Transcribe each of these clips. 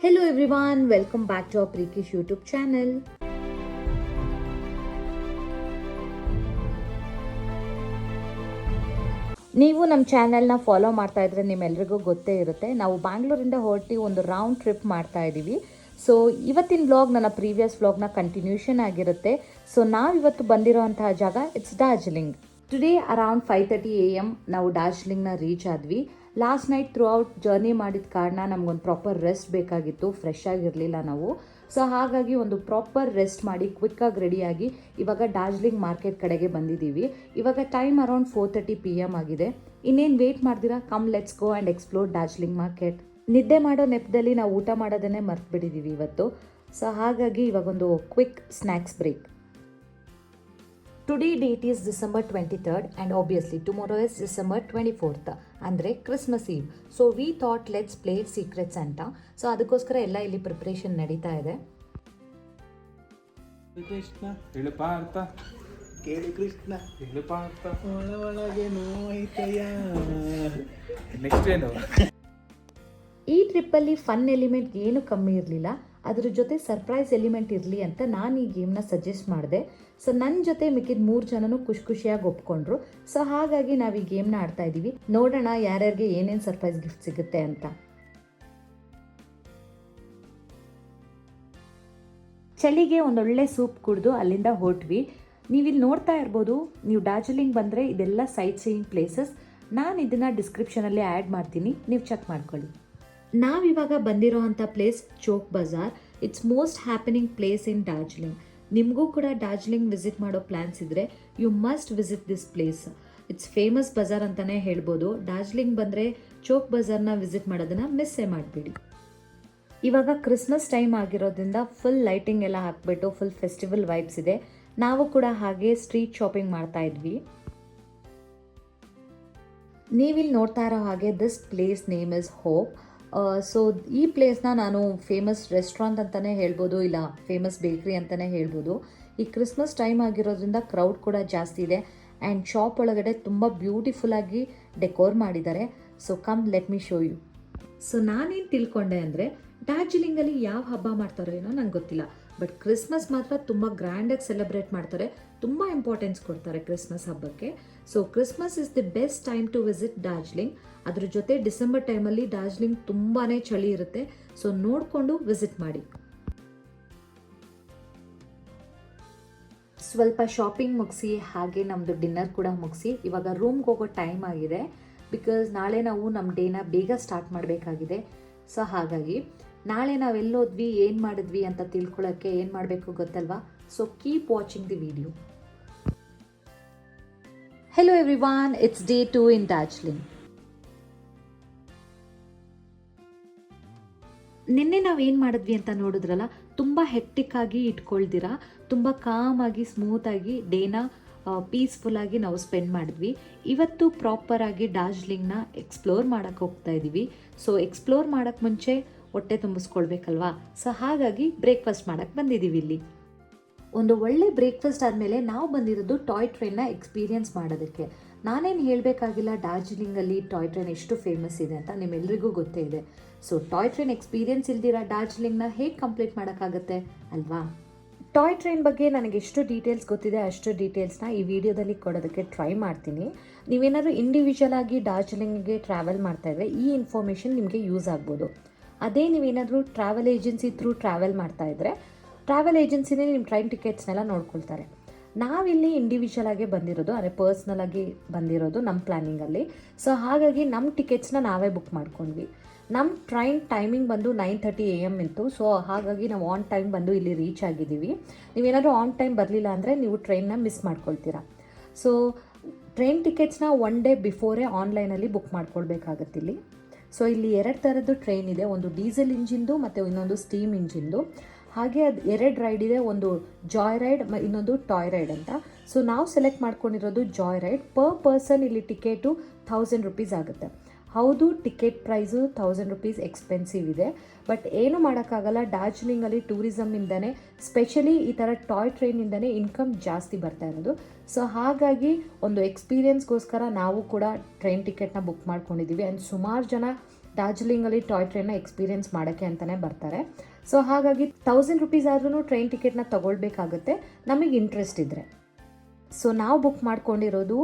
Hello everyone, welcome back to our Prekish YouTube channel. ನೀವು ನಮ್ಮ ಚಾನೆಲ್ನ ಫಾಲೋ ಮಾಡ್ತಾ ಇದ್ರೆ ನಿಮ್ಮೆಲ್ರಿಗೂ ಗೊತ್ತೇ ಇರುತ್ತೆ. ನಾವು ಬ್ಯಾಂಗ್ಳೂರಿಂದ ಹೊರಟಿ ಒಂದು ರೌಂಡ್ ಟ್ರಿಪ್ ಮಾಡ್ತಾ ಇದ್ದೀವಿ. ಸೊ ಇವತ್ತಿನ ವ್ಲಾಗ್ ನನ್ನ ಪ್ರೀವಿಯಸ್ ವ್ಲಾಗ್ನ ಕಂಟಿನ್ಯೂಷನ್ ಆಗಿರುತ್ತೆ. ಸೊ ನಾವಿವತ್ತು ಬಂದಿರೋಂತಹ ಜಾಗ it's Darjeeling. Today around 5:30 AM ನಾವು ಡಾರ್ಜಿಲಿಂಗ್ನ ರೀಚ್ ಆದ್ವಿ. Last night through out journey ಮಾಡಿದ ಕಾರಣ ನಮಗೊಂದು ಪ್ರಾಪರ್ ರೆಸ್ಟ್ ಬೇಕಾಗಿತ್ತು, ಫ್ರೆಶ್ ಆಗಿರಲಿಲ್ಲ ನಾವು. ಸೊ ಹಾಗಾಗಿ ಒಂದು ಪ್ರಾಪರ್ ರೆಸ್ಟ್ ಮಾಡಿ ಕ್ವಿಕ್ಕಾಗಿ ರೆಡಿಯಾಗಿ ಇವಾಗ ಡಾರ್ಜಿಲಿಂಗ್ ಮಾರ್ಕೆಟ್ ಕಡೆಗೆ ಬಂದಿದ್ದೀವಿ. ಇವಾಗ ಟೈಮ್ ಅರೌಂಡ್ 4:30 PM ಆಗಿದೆ. ಇನ್ನೇನು ವೇಟ್ ಮಾಡ್ದಿರಾ, come let's go and explore Darjeeling market. ನಿದ್ದೆ ಮಾಡೋ ನೆಪದಲ್ಲಿ ನಾವು ಊಟ ಮಾಡೋದನ್ನೇ ಮರ್ತು ಬಿಟ್ಟಿದ್ದೀವಿ ಇವತ್ತು. ಸೊ ಹಾಗಾಗಿ ಇವಾಗೊಂದು quick snacks break. Today date is December 23rd and obviously tomorrow is December 24th ಅಂದರೆ Christmas eve. So we thought let's play secret Santa. So ಅದಕ್ಕೋಸ್ಕರ ಎಲ್ಲ ಇಲ್ಲಿ ಪ್ರಿಪ್ರೇಷನ್ ನಡೀತಾ ಇದೆ. ಕೃಷ್ಣ ಹೇಳುಪಾರ್ಥ ಕೇಳಿ ಕೃಷ್ಣ ಹೇಳುಪಾರ್ಥ ಒಳಗೆ ನೋಯ್ತಯ್ಯ. ನೆಕ್ಸ್ಟ್ ಏನು? ಈ ಟ್ರಿಪ್ಪಲ್ಲಿ ಫನ್ ಎಲಿಮೆಂಟ್ ಏನು ಕಮ್ಮಿ ಇರಲಿಲ್ಲ. ಅದ್ರ ಜೊತೆ ಸರ್ಪ್ರೈಸ್ ಎಲಿಮೆಂಟ್ ಇರಲಿ ಅಂತ ನಾನು ಈ ಗೇಮ್ನ ಸಜೆಸ್ಟ್ ಮಾಡಿದೆ. ಸೊ ನನ್ನ ಜೊತೆ ಮಿಕ್ಕಿದ 3 ಜನನು ಖುಷಿಯಾಗಿ ಒಪ್ಕೊಂಡ್ರು. ಸೊ ಹಾಗಾಗಿ ನಾವು ಈ ಗೇಮ್ನ ಆಡ್ತಾ ಇದ್ದೀವಿ. ನೋಡೋಣ ಯಾರ್ಯಾರಿಗೆ ಏನೇನು ಸರ್ಪ್ರೈಸ್ ಗಿಫ್ಟ್ ಸಿಗುತ್ತೆ ಅಂತ. ಚಳಿಗೆ ಒಂದೊಳ್ಳೆ ಸೂಪ್ ಕುಡಿದು ಅಲ್ಲಿಂದ ಹೊರಟ್ವಿ. ನೀವಿಲ್ಲಿ ನೋಡ್ತಾ ಇರ್ಬೋದು, ನೀವು ಡಾರ್ಜಿಲಿಂಗ್ ಬಂದರೆ ಇದೆಲ್ಲ ಸೈಟ್ ಸೀಯಿಂಗ್ ಪ್ಲೇಸಸ್. ನಾನು ಇದನ್ನು ಡಿಸ್ಕ್ರಿಪ್ಷನಲ್ಲಿ ಆ್ಯಡ್ ಮಾಡ್ತೀನಿ, ನೀವು ಚೆಕ್ ಮಾಡ್ಕೊಳ್ಳಿ. ನಾವಿವಾಗ ಬಂದಿರೋ ಅಂಥ place Chowk Bazaar. It's most happening place in Darjeeling. ನಿಮಗೂ ಕೂಡ ಡಾರ್ಜಿಲಿಂಗ್ ವಿಸಿಟ್ ಮಾಡೋ ಪ್ಲ್ಯಾನ್ಸ್ ಇದ್ದರೆ you must visit this place. It's famous bazaar ಅಂತಲೇ ಹೇಳ್ಬೋದು. ಡಾರ್ಜಿಲಿಂಗ್ ಬಂದರೆ ಚೋಕ್ ಬಜಾರ್ನ ವಿಸಿಟ್ ಮಾಡೋದನ್ನು ಮಿಸ್ಸೇ ಮಾಡಿಬಿಡಿ. ಇವಾಗ ಕ್ರಿಸ್ಮಸ್ ಟೈಮ್ ಆಗಿರೋದ್ರಿಂದ ಫುಲ್ ಲೈಟಿಂಗ್ ಎಲ್ಲ ಹಾಕ್ಬಿಟ್ಟು ಫುಲ್ ಫೆಸ್ಟಿವಲ್ ವೈಬ್ಸ್ ಇದೆ. ನಾವು ಕೂಡ ಹಾಗೆ ಸ್ಟ್ರೀಟ್ ಶಾಪಿಂಗ್ ಮಾಡ್ತಾ ಇದ್ವಿ. ನೀವಿಲ್ಲಿ ನೋಡ್ತಾ ಇರೋ ಹಾಗೆ this place name is hope. So ಈ ಪ್ಲೇಸ್ನ ನಾನು ಫೇಮಸ್ ರೆಸ್ಟೋರೆಂಟ್ ಅಂತಲೇ ಹೇಳ್ಬೋದು, ಇಲ್ಲ ಫೇಮಸ್ ಬೇಕ್ರಿ ಅಂತಲೇ ಹೇಳ್ಬೋದು. ಈ ಕ್ರಿಸ್ಮಸ್ ಟೈಮ್ ಆಗಿರೋದ್ರಿಂದ ಕ್ರೌಡ್ ಕೂಡ ಜಾಸ್ತಿ ಇದೆ ಆ್ಯಂಡ್ ಶಾಪ್ ಒಳಗಡೆ ತುಂಬ ಬ್ಯೂಟಿಫುಲ್ಲಾಗಿ ಡೆಕೋರ್ ಮಾಡಿದ್ದಾರೆ. So come let me show you. So ನಾನೇನು ತಿಳ್ಕೊಂಡೆ ಅಂದರೆ, ಡಾರ್ಜಿಲಿಂಗಲ್ಲಿ ಯಾವ ಹಬ್ಬ ಮಾಡ್ತಾರೋ ಏನೋ ನಂಗೆ ಗೊತ್ತಿಲ್ಲ, ಬಟ್ ಕ್ರಿಸ್ಮಸ್ ಮಾತ್ರ ತುಂಬ ಗ್ರ್ಯಾಂಡಾಗಿ ಸೆಲೆಬ್ರೇಟ್ ಮಾಡ್ತಾರೆ, ತುಂಬ ಇಂಪಾರ್ಟೆನ್ಸ್ ಕೊಡ್ತಾರೆ ಕ್ರಿಸ್ಮಸ್ ಹಬ್ಬಕ್ಕೆ. So Christmas is the best time to visit Darjeeling. ಅದ್ರ ಜೊತೆ ಡಿಸೆಂಬರ್ ಟೈಮಲ್ಲಿ ಡಾರ್ಜಿಲಿಂಗ್ ತುಂಬಾ ಚಳಿ ಇರುತ್ತೆ. ಸೊ ನೋಡಿಕೊಂಡು ವಿಸಿಟ್ ಮಾಡಿ. ಸ್ವಲ್ಪ ಶಾಪಿಂಗ್ ಮುಗಿಸಿ ಹಾಗೆ ನಮ್ಮದು ಡಿನ್ನರ್ ಕೂಡ ಮುಗಿಸಿ ಇವಾಗ ರೂಮ್ಗೆ ಹೋಗೋ ಟೈಮ್ ಆಗಿದೆ. ಬಿಕಾಸ್ ನಾಳೆ ನಾವು ನಮ್ಮ ಡೇನ ಬೇಗ ಸ್ಟಾರ್ಟ್ ಮಾಡಬೇಕಾಗಿದೆ. ಸೊ ಹಾಗಾಗಿ ನಾಳೆ ನಾವೆಲ್ಲೋದ್ವಿ, ಏನು ಮಾಡಿದ್ವಿ ಅಂತ ತಿಳ್ಕೊಳ್ಳೋಕ್ಕೆ ಏನು ಮಾಡಬೇಕು ಗೊತ್ತಲ್ವಾ? So keep watching the video. Hello everyone, it's day 2 ಇನ್ ಡಾರ್ಜಿಲಿಂಗ್. ನಿನ್ನೆ ನಾವು ಏನು ಮಾಡಿದ್ವಿ ಅಂತ ನೋಡಿದ್ರಲ್ಲ, ತುಂಬ ಹೆಕ್ಟಿಕ್ಕಾಗಿ ಇಟ್ಕೊಳ್ದಿರ ತುಂಬ ಕಾಮಾಗಿ ಸ್ಮೂತಾಗಿ ಡೇನ ಪೀಸ್ಫುಲ್ಲಾಗಿ ನಾವು ಸ್ಪೆಂಡ್ ಮಾಡಿದ್ವಿ. ಇವತ್ತು ಪ್ರಾಪರಾಗಿ ಡಾರ್ಜಿಲಿಂಗ್ನ ಎಕ್ಸ್ಪ್ಲೋರ್ ಮಾಡೋಕ್ಕೆ ಹೋಗ್ತಾ ಇದ್ದೀವಿ. ಸೊ ಎಕ್ಸ್ಪ್ಲೋರ್ ಮಾಡೋಕ್ಕೆ ಮುಂಚೆ ಹೊಟ್ಟೆ ತುಂಬಿಸ್ಕೊಳ್ಬೇಕಲ್ವಾ? ಸೊ ಹಾಗಾಗಿ ಬ್ರೇಕ್ಫಾಸ್ಟ್ ಮಾಡೋಕ್ಕೆ ಬಂದಿದ್ದೀವಿ ಇಲ್ಲಿ. ಒಂದು ಒಳ್ಳೆ ಬ್ರೇಕ್ಫಾಸ್ಟ್ ಆದಮೇಲೆ ನಾವು ಬಂದಿರೋದು ಟಾಯ್ ಟ್ರೈನ್ನ ಎಕ್ಸ್ಪೀರಿಯನ್ಸ್ ಮಾಡೋದಕ್ಕೆ. ನಾನೇನು ಹೇಳಬೇಕಾಗಿಲ್ಲ, ಡಾರ್ಜಿಲಿಂಗಲ್ಲಿ ಟಾಯ್ ಟ್ರೈನ್ ಎಷ್ಟು ಫೇಮಸ್ ಇದೆ ಅಂತ ನಿಮ್ಮೆಲ್ಲರಿಗೂ ಗೊತ್ತೇ ಇದೆ. ಸೊ ಟಾಯ್ ಟ್ರೈನ್ ಎಕ್ಸ್ಪೀರಿಯನ್ಸ್ ಇಲ್ದಿರ ಡಾರ್ಜಿಲಿಂಗ್ನ ಹೇಗೆ ಕಂಪ್ಲೀಟ್ ಮಾಡೋಕ್ಕಾಗತ್ತೆ ಅಲ್ವಾ? ಟಾಯ್ ಟ್ರೈನ್ ಬಗ್ಗೆ ನನಗೆ ಎಷ್ಟು ಡೀಟೇಲ್ಸ್ ಗೊತ್ತಿದೆ ಅಷ್ಟು ಡೀಟೇಲ್ಸ್ನ ಈ ವಿಡಿಯೋದಲ್ಲಿ ಕೊಡೋದಕ್ಕೆ ಟ್ರೈ ಮಾಡ್ತೀನಿ. ನೀವೇನಾದರೂ ಇಂಡಿವಿಜುವಲ್ ಆಗಿ ಡಾರ್ಜಿಲಿಂಗ್ಗೆ ಟ್ರಾವೆಲ್ ಮಾಡ್ತಾಯಿದ್ರೆ ಈ ಇನ್ಫಾರ್ಮೇಷನ್ ನಿಮಗೆ ಯೂಸ್ ಆಗ್ಬೋದು. ಅದೇ ನೀವೇನಾದರೂ ಟ್ರಾವೆಲ್ ಏಜೆನ್ಸಿ ಥ್ರೂ ಟ್ರಾವೆಲ್ ಮಾಡ್ತಾಯಿದ್ರೆ ಟ್ರಾವೆಲ್ ಏಜೆನ್ಸಿನೇ ನಿಮ್ಮ ಟ್ರೈನ್ ಟಿಕೆಟ್ಸ್ನೆಲ್ಲ ನೋಡ್ಕೊಳ್ತಾರೆ. ನಾವಿಲ್ಲಿ ಇಂಡಿವಿಜುವಲ್ ಆಗಿ ಬಂದಿರೋದು, ಅಂದರೆ ಪರ್ಸ್ನಲ್ ಆಗಿ ಬಂದಿರೋದು ನಮ್ಮ ಪ್ಲ್ಯಾನಿಂಗಲ್ಲಿ. ಸೊ ಹಾಗಾಗಿ ನಮ್ಮ ಟಿಕೆಟ್ಸ್ನ ನಾವೇ ಬುಕ್ ಮಾಡ್ಕೊಂಡ್ವಿ. ನಮ್ಮ ಟ್ರೈನ್ ಟೈಮಿಂಗ್ ಬಂದು 9:30 AM ಇತ್ತು. ಸೊ ಹಾಗಾಗಿ ನಾವು ಆನ್ ಟೈಮ್ ಬಂದು ಇಲ್ಲಿ ರೀಚ್ ಆಗಿದ್ದೀವಿ. ನೀವೇನಾದರೂ ಆನ್ ಟೈಮ್ ಬರಲಿಲ್ಲ ಅಂದರೆ ನೀವು ಟ್ರೈನ್ನ ಮಿಸ್ ಮಾಡ್ಕೊಳ್ತೀರಾ. ಸೊ ಟ್ರೈನ್ ಟಿಕೆಟ್ಸ್ನ 1 ಡೇ ಬಿಫೋರೇ ಆನ್ಲೈನಲ್ಲಿ ಬುಕ್ ಮಾಡ್ಕೊಳ್ಬೇಕಾಗತ್ತಿಲ್ಲಿ. ಸೊ ಇಲ್ಲಿ 2 ಥರದ್ದು ಟ್ರೈನ್ ಇದೆ, ಒಂದು ಡೀಸೆಲ್ ಇಂಜಿನ್ದು ಮತ್ತು ಇನ್ನೊಂದು ಸ್ಟೀಮ್ ಇಂಜಿನ್ದು. ಹಾಗೆ ಅದು 2 ರೈಡ್ ಇದೆ, ಒಂದು ಜಾಯ್ ರೈಡ್ ಇನ್ನೊಂದು ಟಾಯ್ ರೈಡ್ ಅಂತ. ಸೊ ನಾವು ಸೆಲೆಕ್ಟ್ ಮಾಡ್ಕೊಂಡಿರೋದು ಜಾಯ್ ರೈಡ್. ಪರ್ ಪರ್ಸನ್ ಇಲ್ಲಿ ಟಿಕೆಟು 1000 ರೂಪೀಸ್ ಆಗುತ್ತೆ. ಹೌದು, ಟಿಕೆಟ್ ಪ್ರೈಸು 1000 ರೂಪೀಸ್ ಎಕ್ಸ್ಪೆನ್ಸಿವ್ ಇದೆ, ಬಟ್ ಏನು ಮಾಡೋಕ್ಕಾಗಲ್ಲ. ಡಾರ್ಜಿಲಿಂಗಲ್ಲಿ ಟೂರಿಸಮ್ಮಿಂದನೇ, ಸ್ಪೆಷಲಿ ಈ ಥರ ಟಾಯ್ ಟ್ರೈನಿಂದನೇ ಇನ್ಕಮ್ ಜಾಸ್ತಿ ಬರ್ತಾ ಇರೋದು. ಸೊ ಹಾಗಾಗಿ ಒಂದು ಎಕ್ಸ್ಪೀರಿಯನ್ಸ್ಗೋಸ್ಕರ ನಾವು ಕೂಡ ಟ್ರೈನ್ ಟಿಕೆಟ್ನ ಬುಕ್ ಮಾಡ್ಕೊಂಡಿದ್ದೀವಿ. ಆ್ಯಂಡ್ ಸುಮಾರು ಜನ ಡಾರ್ಜಿಲಿಂಗಲ್ಲಿ ಟಾಯ್ ಟ್ರೈನ್ನ ಎಕ್ಸ್ಪೀರಿಯೆನ್ಸ್ ಮಾಡೋಕ್ಕೆ ಅಂತಲೇ ಬರ್ತಾರೆ. ಸೊ ಹಾಗಾಗಿ 1000 ರುಪೀಸ್ ಆದ್ರೂ ಟ್ರೈನ್ ಟಿಕೆಟ್ನ ತೊಗೊಳ್ಬೇಕಾಗುತ್ತೆ ನಮಗೆ ಇಂಟ್ರೆಸ್ಟ್ ಇದ್ದರೆ. ಸೊ ನಾವು ಬುಕ್ ಮಾಡ್ಕೊಂಡಿರೋದು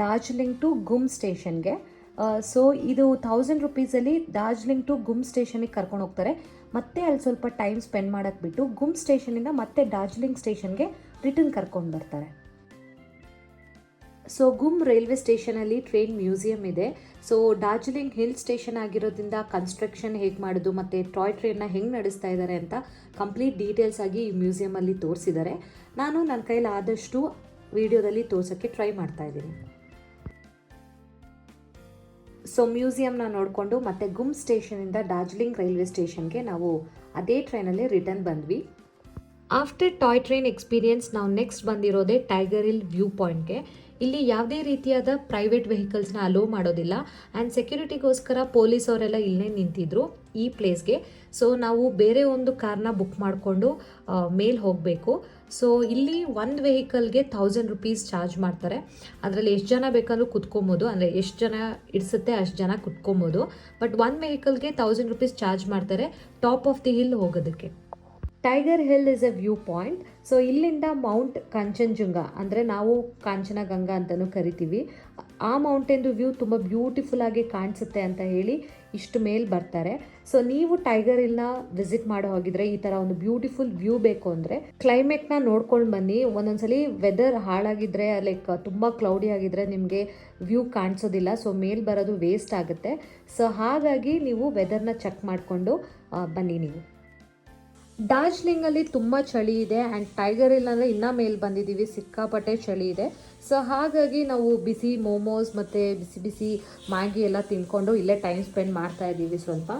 ಡಾರ್ಜಿಲಿಂಗ್ ಟು ಗುಮ್ ಸ್ಟೇಷನ್ಗೆ. ಸೊ ಇದು 1000 ರುಪೀಸಲ್ಲಿ ಡಾರ್ಜಿಲಿಂಗ್ ಟು ಗುಮ್ ಸ್ಟೇಷನಿಗೆ ಕರ್ಕೊಂಡು ಹೋಗ್ತಾರೆ. ಮತ್ತೆ ಅಲ್ಲಿ ಸ್ವಲ್ಪ ಟೈಮ್ ಸ್ಪೆಂಡ್ ಮಾಡೋಕ್ಕೆ ಬಿಟ್ಟು ಗುಮ್ ಸ್ಟೇಷನಿಂದ ಮತ್ತೆ ಡಾರ್ಜಿಲಿಂಗ್ ಸ್ಟೇಷನ್ಗೆ ರಿಟರ್ನ್ ಕರ್ಕೊಂಡು ಬರ್ತಾರೆ. ಸೊ ಗುಮ್ ರೈಲ್ವೆ ಸ್ಟೇಷನಲ್ಲಿ ಟ್ರೈನ್ ಮ್ಯೂಸಿಯಂ ಇದೆ. ಸೊ ಡಾರ್ಜಿಲಿಂಗ್ ಹಿಲ್ ಸ್ಟೇಷನ್ ಆಗಿರೋದ್ರಿಂದ ಕನ್ಸ್ಟ್ರಕ್ಷನ್ ಹೇಗೆ ಮಾಡೋದು ಮತ್ತು ಟಾಯ್ ಟ್ರೈನ್ನ ಹೆಂಗೆ ನಡೆಸ್ತಾ ಇದ್ದಾರೆ ಅಂತ ಕಂಪ್ಲೀಟ್ ಡೀಟೇಲ್ಸ್ ಆಗಿ ಈ ಮ್ಯೂಸಿಯಮಲ್ಲಿ ತೋರಿಸಿದ್ದಾರೆ. ನಾನು ನನ್ನ ಕೈಲಿ ಆದಷ್ಟು ವಿಡಿಯೋದಲ್ಲಿ ತೋರ್ಸೋಕ್ಕೆ ಟ್ರೈ ಮಾಡ್ತಾ ಇದ್ದೀನಿ. ಸೊ ಮ್ಯೂಸಿಯಂನ ನೋಡಿಕೊಂಡು ಮತ್ತೆ ಗುಮ್ ಸ್ಟೇಷನಿಂದ ಡಾರ್ಜಿಲಿಂಗ್ ರೈಲ್ವೆ ಸ್ಟೇಷನ್ಗೆ ನಾವು ಅದೇ ಟ್ರೈನಲ್ಲಿ ರಿಟರ್ನ್ ಬಂದ್ವಿ. ಆಫ್ಟರ್ ಟಾಯ್ ಟ್ರೈನ್ ಎಕ್ಸ್ಪೀರಿಯನ್ಸ್ ನಾವು ನೆಕ್ಸ್ಟ್ ಬಂದಿರೋದೇ ಟೈಗರ್ ಹಿಲ್ ವ್ಯೂ ಪಾಯಿಂಟ್ಗೆ. ಇಲ್ಲಿ ಯಾವುದೇ ರೀತಿಯಾದ ಪ್ರೈವೇಟ್ ವೆಹಿಕಲ್ಸ್ನ ಅಲೋ ಮಾಡೋದಿಲ್ಲ ಆ್ಯಂಡ್ ಸೆಕ್ಯೂರಿಟಿಗೋಸ್ಕರ ಪೊಲೀಸ್ ಅವರೆಲ್ಲ ಇಲ್ಲೇ ನಿಂತಿದ್ರು ಈ ಪ್ಲೇಸ್ಗೆ. ಸೊ ನಾವು ಬೇರೆ ಒಂದು ಕಾರ್ನ ಬುಕ್ ಮಾಡಿಕೊಂಡು ಮೇಲೆ ಹೋಗಬೇಕು. ಸೊ ಇಲ್ಲಿ ಒಂದು ವೆಹಿಕಲ್ಗೆ 1000 ರುಪೀಸ್ ಚಾರ್ಜ್ ಮಾಡ್ತಾರೆ. ಅದರಲ್ಲಿ ಎಷ್ಟು ಜನ ಬೇಕಾದ್ರೂ ಕುತ್ಕೊಬೋದು, ಅಂದರೆ ಎಷ್ಟು ಜನ ಇಡಿಸುತ್ತೆ ಅಷ್ಟು ಜನ ಕುತ್ಕೊಬೋದು. ಬಟ್ ಒಂದು ವೆಹಿಕಲ್ಗೆ 1000 ರುಪೀಸ್ ಚಾರ್ಜ್ ಮಾಡ್ತಾರೆ ಟಾಪ್ ಆಫ್ ದಿ ಹಿಲ್ ಹೋಗೋದಕ್ಕೆ. Tiger hill is A view point. So ಇಲ್ಲಿಂದ ಮೌಂಟ್ ಕಾಂಚನಜುಂಗ, ಅಂದರೆ ನಾವು ಕಾಂಚನಗಂಗಾ ಅಂತಲೂ ಕರಿತೀವಿ, ಆ ಮೌಂಟೇನ್ದು ವ್ಯೂ ತುಂಬ ಬ್ಯೂಟಿಫುಲ್ ಆಗಿ ಕಾಣಿಸುತ್ತೆ ಅಂತ ಹೇಳಿ ಇಷ್ಟು ಮೇಲೆ ಬರ್ತಾರೆ. ಸೊ ನೀವು ಟೈಗರ್ ಹಿಲ್ನ ವಿಸಿಟ್ ಮಾಡೋ ಹೋಗಿದ್ರೆ ಈ ಥರ ಒಂದು ಬ್ಯೂಟಿಫುಲ್ ವ್ಯೂ ಬೇಕು ಅಂದರೆ ಕ್ಲೈಮೇಟ್ನ ನೋಡ್ಕೊಂಡು ಬನ್ನಿ. ಒಂದೊಂದ್ಸಲಿ ವೆದರ್ ಹಾಳಾಗಿದ್ದರೆ ಲೈಕ್ ತುಂಬ ಕ್ಲೌಡಿ ಆಗಿದ್ದರೆ ನಿಮಗೆ ವ್ಯೂ ಕಾಣಿಸೋದಿಲ್ಲ. ಸೊ ಮೇಲೆ ಬರೋದು ವೇಸ್ಟ್ ಆಗುತ್ತೆ. ಸೊ ಹಾಗಾಗಿ ನೀವು ವೆದರ್ನ ಚೆಕ್ ಮಾಡಿಕೊಂಡು ಬನ್ನಿ ನೀವು. ಡಾರ್ಜಿಲಿಂಗಲ್ಲಿ ತುಂಬ ಚಳಿ ಇದೆ ಆ್ಯಂಡ್ ಟೈಗರ್ ಹಿಲ್ ಅಂದರೆ ಇನ್ನೂ ಮೇಲೆ ಬಂದಿದ್ದೀವಿ, ಸಿಕ್ಕಾಪಟ್ಟೆ ಚಳಿ ಇದೆ. ಸೊ ಹಾಗಾಗಿ ನಾವು ಬಿಸಿ ಮೋಮೋಸ್ ಮತ್ತು ಬಿಸಿ ಬಿಸಿ ಮ್ಯಾಗಿ ಎಲ್ಲ ತಿನ್ಕೊಂಡು ಇಲ್ಲೇ ಟೈಮ್ ಸ್ಪೆಂಡ್ ಮಾಡ್ತಾ ಇದ್ದೀವಿ ಸ್ವಲ್ಪ.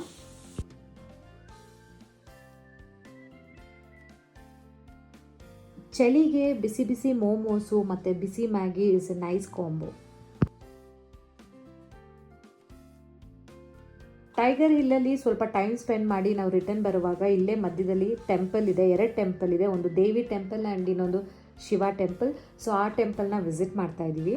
ಚಳಿಗೆ ಬಿಸಿ ಬಿಸಿ ಮೋಮೋಸು ಮತ್ತು ಬಿಸಿ Maggi is a nice combo. Tiger ಹಿಲ್ಲಲ್ಲಿ ಸ್ವಲ್ಪ ಟೈಮ್ ಸ್ಪೆಂಡ್ ಮಾಡಿ ನಾವು ರಿಟರ್ನ್ ಬರುವಾಗ ಇಲ್ಲೇ ಮಧ್ಯದಲ್ಲಿ ಟೆಂಪಲ್ ಇದೆ, 2 ಟೆಂಪಲ್ ಇದೆ, ಒಂದು ದೇವಿ ಟೆಂಪಲ್ ಆ್ಯಂಡ್ ಇನ್ನೊಂದು ಶಿವ ಟೆಂಪಲ್. ಸೊ ಆ ಟೆಂಪಲ್ನ ವಿಸಿಟ್ ಮಾಡ್ತಾ ಇದ್ದೀವಿ.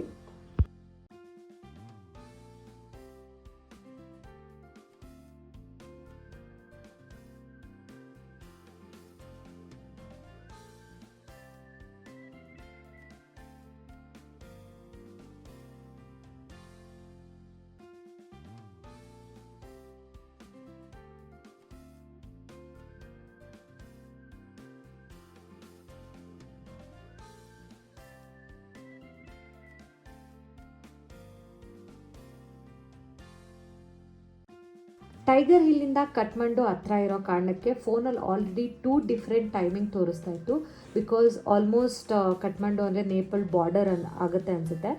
ಟೈಗರ್ ಹಿಲ್ಲಿಂದ ಕಠ್ಮಂಡು ಹತ್ರ ಇರೋ ಕಾರಣಕ್ಕೆ ಫೋನಲ್ಲಿ ಆಲ್ರೆಡಿ 2 ಡಿಫ್ರೆಂಟ್ ಟೈಮಿಂಗ್ ತೋರಿಸ್ತಾ ಇತ್ತು. ಬಿಕಾಸ್ ಆಲ್ಮೋಸ್ಟ್ ಕಠ್ಮಂಡು ಅಂದರೆ ನೇಪಾಲ್ ಬಾರ್ಡರ್ ಆಗುತ್ತೆ ಅನಿಸುತ್ತೆ.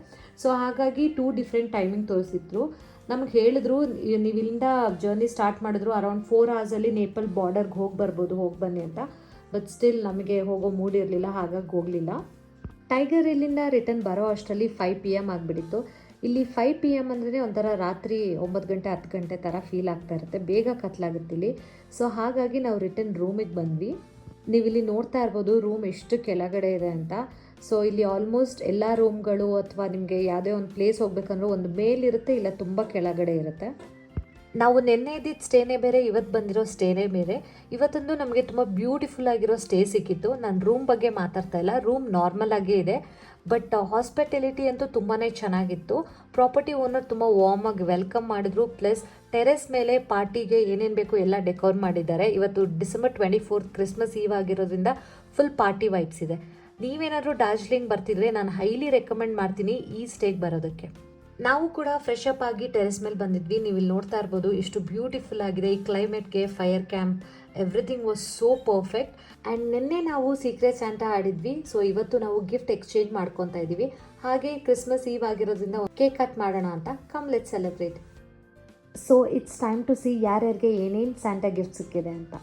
ಸೊ ಹಾಗಾಗಿ 2 ಡಿಫ್ರೆಂಟ್ ಟೈಮಿಂಗ್ ತೋರಿಸಿದ್ರು. ನಮ್ಗೆ ಹೇಳಿದ್ರು ನೀವು ಇಲ್ಲಿಂದ ಜರ್ನಿ ಸ್ಟಾರ್ಟ್ ಮಾಡಿದ್ರು ಅರೌಂಡ್ 4 ಅವರ್ಸಲ್ಲಿ ನೇಪಾಲ್ ಬಾರ್ಡರ್ಗೆ ಹೋಗಿ ಬರ್ಬೋದು, ಹೋಗಿ ಬನ್ನಿ ಅಂತ. ಬಟ್ ಸ್ಟಿಲ್ ನಮಗೆ ಹೋಗೋ ಮೂಡ್ ಇರಲಿಲ್ಲ, ಹಾಗಾಗಿ ಹೋಗಲಿಲ್ಲ. ಟೈಗರ್ ಹಿಲ್ಲಿಂದ ರಿಟರ್ನ್ ಬರೋ ಅಷ್ಟರಲ್ಲಿ 5 PM ಆಗಿಬಿಟ್ಟಿತ್ತು. ಇಲ್ಲಿ 5 PM ಅಂದರೆ ಒಂಥರ ರಾತ್ರಿ 9 ಗಂಟೆ 10 ಗಂಟೆ ಥರ ಫೀಲ್ ಆಗ್ತಾ ಇರುತ್ತೆ, ಬೇಗ ಕತ್ಲಾಗುತ್ತೆ ಇಲ್ಲಿ. ಸೊ ಹಾಗಾಗಿ ನಾವು ರಿಟರ್ನ್ ರೂಮಿಗೆ ಬಂದ್ವಿ. ನೀವು ಇಲ್ಲಿ ನೋಡ್ತಾ ಇರ್ಬೋದು ರೂಮ್ ಎಷ್ಟು ಕೆಳಗಡೆ ಇದೆ ಅಂತ. ಸೊ ಇಲ್ಲಿ ಆಲ್ಮೋಸ್ಟ್ ಎಲ್ಲ ರೂಮ್ಗಳು ಅಥವಾ ನಿಮಗೆ ಯಾವುದೇ ಒಂದು ಪ್ಲೇಸ್ ಹೋಗ್ಬೇಕಂದ್ರೂ ಒಂದು ಮೇಲಿರುತ್ತೆ, ಇಲ್ಲ ತುಂಬ ಕೆಳಗಡೆ ಇರುತ್ತೆ. ನಾವು ನೆನ್ನೆ ಇದ್ದಿದ್ದು ಸ್ಟೇನೇ ಬೇರೆ, ಇವತ್ತು ಬಂದಿರೋ ಸ್ಟೇನೇ ಬೇರೆ. ಇವತ್ತೊಂದು ನಮಗೆ ತುಂಬ ಬ್ಯೂಟಿಫುಲ್ ಆಗಿರೋ ಸ್ಟೇ ಸಿಕ್ಕಿತ್ತು. ನಾನು ರೂಮ್ ಬಗ್ಗೆ ಮಾತಾಡ್ತಾ ಇಲ್ಲ, ರೂಮ್ ನಾರ್ಮಲ್ ಆಗೇ ಇದೆ. ಬಟ್ ಹಾಸ್ಪಿಟಾಲಿಟಿ ಅಂತೂ ತುಂಬಾ ಚೆನ್ನಾಗಿತ್ತು. ಪ್ರಾಪರ್ಟಿ ಓನರ್ ತುಂಬ ವಾರ್ಮಾಗಿ ವೆಲ್ಕಮ್ ಮಾಡಿದ್ರು. ಪ್ಲಸ್ ಟೆರೆಸ್ ಮೇಲೆ ಪಾರ್ಟಿಗೆ ಏನೇನು ಬೇಕು ಎಲ್ಲ ಡೆಕೋರ್ ಮಾಡಿದ್ದಾರೆ. ಇವತ್ತು ಡಿಸೆಂಬರ್ 24 ಕ್ರಿಸ್ಮಸ್ ಈವ್ ಆಗಿರೋದ್ರಿಂದ ಫುಲ್ ಪಾರ್ಟಿ ವೈಬ್ಸ್ ಇದೆ. ನೀವೇನಾದರೂ ಡಾರ್ಜಿಲಿಂಗ್ ಬರ್ತಿದ್ರೆ ನಾನು ಹೈಲಿ ರೆಕಮೆಂಡ್ ಮಾಡ್ತೀನಿ ಈ ಸ್ಟೇಗೆ ಬರೋದಕ್ಕೆ. ನಾವು ಕೂಡ ಫ್ರೆಶ್ ಅಪ್ ಆಗಿ ಟೆರೆಸ್ ಮೇಲೆ ಬಂದಿದ್ವಿ. ನೀವು ಇಲ್ಲಿ ನೋಡ್ತಾ ಇರ್ಬೋದು ಎಷ್ಟು ಬ್ಯೂಟಿಫುಲ್ ಆಗಿದೆ. ಈ ಕ್ಲೈಮೇಟ್ಗೆ fire camp everything was so perfect. And ನಿನ್ನೆ ನಾವು ಸೀಕ್ರೆಟ್ ಸ್ಯಾಂಟಾ ಆಡಿದ್ವಿ. ಸೊ ಇವತ್ತು ನಾವು ಗಿಫ್ಟ್ ಎಕ್ಸ್ಚೇಂಜ್ ಮಾಡ್ಕೊತಾ ಇದ್ದೀವಿ. ಹಾಗೆ ಕ್ರಿಸ್ಮಸ್ ಈವ್ ಆಗಿರೋದ್ರಿಂದ ಕೇಕ್ ಕಟ್ ಮಾಡೋಣ ಅಂತ. Come let's celebrate. So it's time to see ಯಾರ್ಯಾರಿಗೆ ಏನೇನು ಸ್ಯಾಂಟಾ ಗಿಫ್ಟ್ ಸಿಕ್ಕಿದೆ ಅಂತ.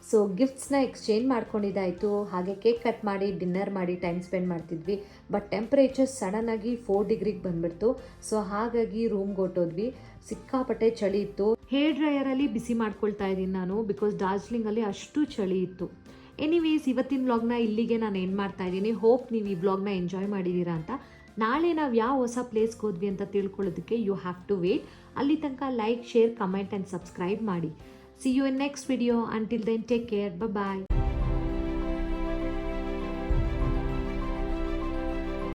ಸೊ ಗಿಫ್ಟ್ಸ್ನ ಎಕ್ಸ್ಚೇಂಜ್ ಮಾಡ್ಕೊಂಡಿದ್ದಾಯಿತು. ಹಾಗೆ ಕೇಕ್ ಕಟ್ ಮಾಡಿ ಡಿನ್ನರ್ ಮಾಡಿ ಟೈಮ್ ಸ್ಪೆಂಡ್ ಮಾಡ್ತಿದ್ವಿ. ಬಟ್ ಟೆಂಪ್ರೇಚರ್ ಸಡನ್ನಾಗಿ 4 ಡಿಗ್ರಿಗೆ ಬಂದುಬಿಡ್ತು. ಸೊ ಹಾಗಾಗಿ ರೂಮ್ಗೆ ಹೊಟ್ಟೋದ್ವಿ. ಸಿಕ್ಕಾಪಟ್ಟೆ ಚಳಿ ಇತ್ತು. ಹೇರ್ ಡ್ರೈಯರಲ್ಲಿ ಬಿಸಿ ಮಾಡ್ಕೊಳ್ತಾ ಇದ್ದೀನಿ ನಾನು, ಬಿಕಾಸ್ ಡಾರ್ಜಿಲಿಂಗಲ್ಲಿ ಅಷ್ಟು ಚಳಿ ಇತ್ತು. ಎನಿವೇಸ್, ಇವತ್ತಿನ ವ್ಲಾಗ್ನ ಇಲ್ಲಿಗೆ ನಾನು ಎಂಡ್ ಮಾಡ್ತಾ ಇದ್ದೀನಿ. ಹೋಪ್ ನೀವು ಈ ವ್ಲಾಗ್ನ ಎಂಜಾಯ್ ಮಾಡಿದ್ದೀರಾ ಅಂತ. ನಾಳೆ ನಾವು ಯಾವ ಹೊಸ ಪ್ಲೇಸ್ಗೆ ಹೋದ್ವಿ ಅಂತ ತಿಳ್ಕೊಳ್ಳೋದಕ್ಕೆ ಯು ಹ್ಯಾವ್ ಟು ವೇಟ್. ಅಲ್ಲಿ ತನಕ like, share, comment and subscribe ಮಾಡಿ. See you in next video. Until then take care. Bye.